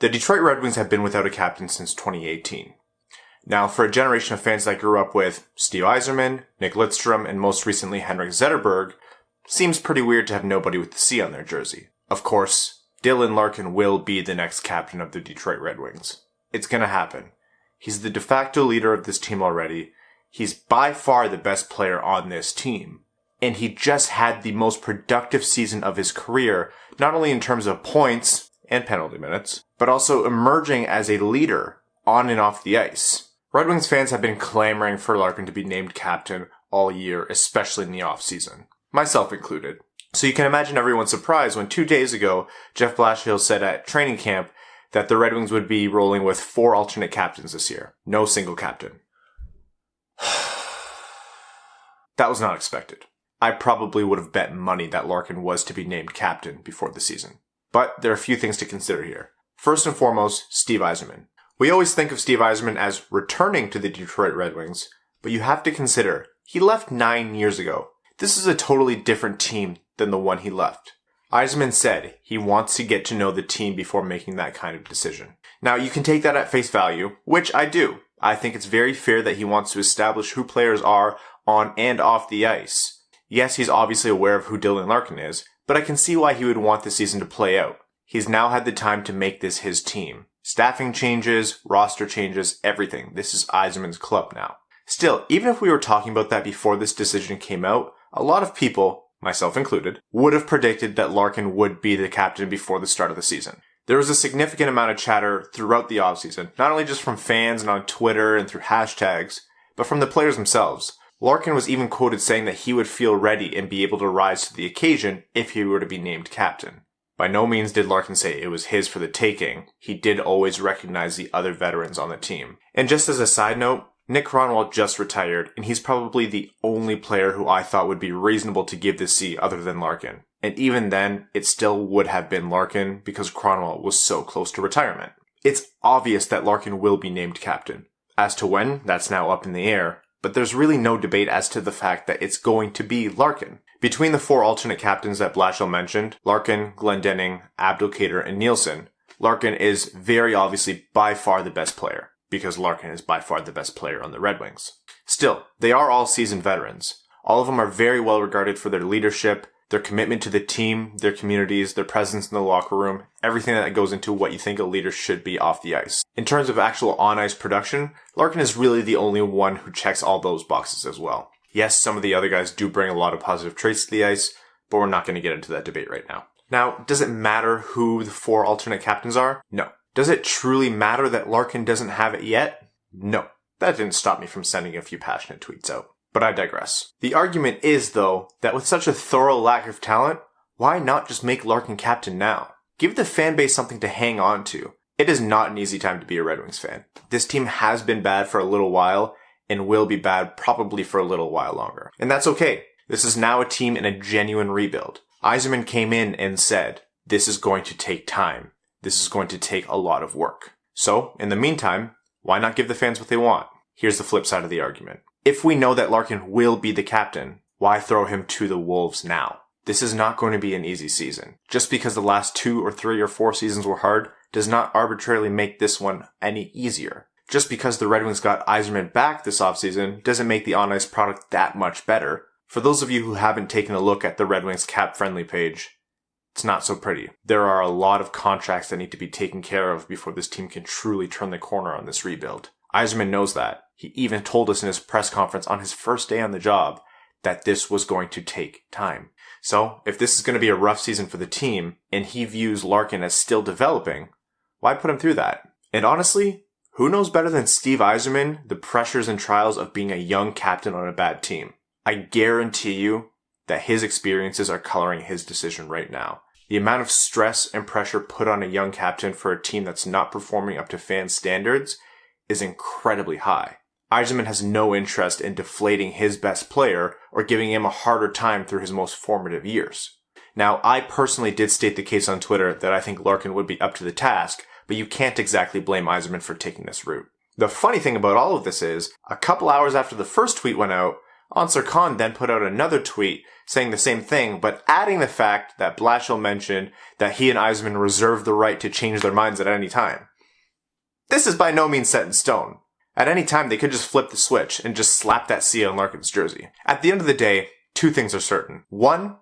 The Detroit Red Wings have been without a captain since 2018. Now, for a generation of fans that grew up with Steve Yzerman, Nick Lidstrom, and most recently Henrik Zetterberg, seems pretty weird to have nobody with the C on their jersey. Of course, Dylan Larkin will be the next captain of the Detroit Red Wings. It's gonna happen. He's the de facto leader of this team already. He's by far the best player on this team. And he just had the most productive season of his career, not only in terms of points and penalty minutes, but also emerging as a leader on and off the ice. Red Wings fans have been clamoring for Larkin to be named captain all year, especially in the offseason. Myself included. So you can imagine everyone's surprise when 2 days ago, Jeff Blashill said at training camp that the Red Wings would be rolling with 4 alternate captains this year. No single captain. That was not expected. I probably would have bet money that Larkin was to be named captain before the season. But there are a few things to consider here. First and foremost, Steve Yzerman. We always think of Steve Yzerman as returning to the Detroit Red Wings, but you have to consider, he left 9 years ago. This is a totally different team than the one he left. Yzerman said he wants to get to know the team before making that kind of decision. Now, you can take that at face value, which I do. I think it's very fair that he wants to establish who players are on and off the ice. Yes, he's obviously aware of who Dylan Larkin is, but I can see why he would want the season to play out. He's now had the time to make this his team. Staffing changes, roster changes, everything. This is Yzerman's club now. Still, even if we were talking about that before this decision came out, a lot of people, myself included, would have predicted that Larkin would be the captain before the start of the season. There was a significant amount of chatter throughout the offseason, not only just from fans and on Twitter and through hashtags, but from the players themselves. Larkin was even quoted saying that he would feel ready and be able to rise to the occasion if he were to be named captain. By no means did Larkin say it was his for the taking. He did always recognize the other veterans on the team. And just as a side note, Nick Cronwall just retired, and he's probably the only player who I thought would be reasonable to give the C other than Larkin. And even then, it still would have been Larkin because Cronwall was so close to retirement. It's obvious that Larkin will be named captain. As to when, that's now up in the air, but there's really no debate as to the fact that it's going to be Larkin. Between the 4 alternate captains that Blashill mentioned, Larkin, Glendening, Abdelkader, and Nielsen, Larkin is very obviously by far the best player, because Larkin is by far the best player on the Red Wings. Still, they are all seasoned veterans. All of them are very well regarded for their leadership, their commitment to the team, their communities, their presence in the locker room, everything that goes into what you think a leader should be off the ice. In terms of actual on-ice production, Larkin is really the only one who checks all those boxes as well. Yes, some of the other guys do bring a lot of positive traits to the ice, but we're not going to get into that debate right now. Now, does it matter who the 4 alternate captains are? No. Does it truly matter that Larkin doesn't have it yet? No. That didn't stop me from sending a few passionate tweets out. But I digress. The argument is, though, that with such a thorough lack of talent, why not just make Larkin captain now? Give the fan base something to hang on to. It is not an easy time to be a Red Wings fan. This team has been bad for a little while, and will be bad probably for a little while longer. And that's okay. This is now a team in a genuine rebuild. Yzerman came in and said, this is going to take time. This is going to take a lot of work. So, in the meantime, why not give the fans what they want? Here's the flip side of the argument. If we know that Larkin will be the captain, why throw him to the Wolves now? This is not going to be an easy season. Just because the last 2 or 3 or 4 seasons were hard does not arbitrarily make this one any easier. Just because the Red Wings got Yzerman back this offseason doesn't make the on-ice product that much better. For those of you who haven't taken a look at the Red Wings cap-friendly page, it's not so pretty. There are a lot of contracts that need to be taken care of before this team can truly turn the corner on this rebuild. Yzerman knows that. He even told us in his press conference on his first day on the job that this was going to take time. So, if this is going to be a rough season for the team, and he views Larkin as still developing, why put him through that? And honestly, who knows better than Steve Yzerman the pressures and trials of being a young captain on a bad team? I guarantee you that his experiences are coloring his decision right now. The amount of stress and pressure put on a young captain for a team that's not performing up to fan standards is incredibly high. Yzerman has no interest in deflating his best player or giving him a harder time through his most formative years. Now, I personally did state the case on Twitter that I think Larkin would be up to the task, but you can't exactly blame Yzerman for taking this route. The funny thing about all of this is, a couple hours after the first tweet went out, Ansar Khan then put out another tweet saying the same thing, but adding the fact that Blashill mentioned that he and Yzerman reserve the right to change their minds at any time. This is by no means set in stone. At any time, they could just flip the switch and just slap that C on Larkin's jersey. At the end of the day, two things are certain. One,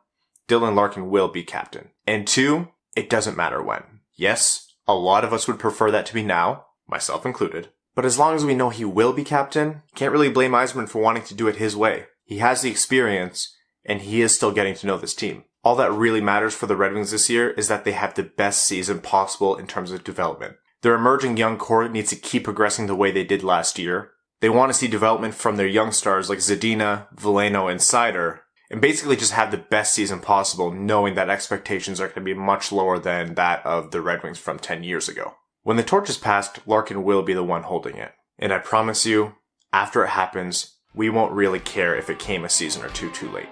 Dylan Larkin will be captain. And two, it doesn't matter when. Yes, a lot of us would prefer that to be now, myself included. But as long as we know he will be captain, can't really blame Yzerman for wanting to do it his way. He has the experience, and he is still getting to know this team. All that really matters for the Red Wings this year is that they have the best season possible in terms of development. Their emerging young core needs to keep progressing the way they did last year. They want to see development from their young stars like Zadina, Veleno, and Seider, and basically just have the best season possible, knowing that expectations are going to be much lower than that of the Red Wings from 10 years ago. When the torch is passed, Larkin will be the one holding it. And I promise you, after it happens, we won't really care if it came a season or two too late.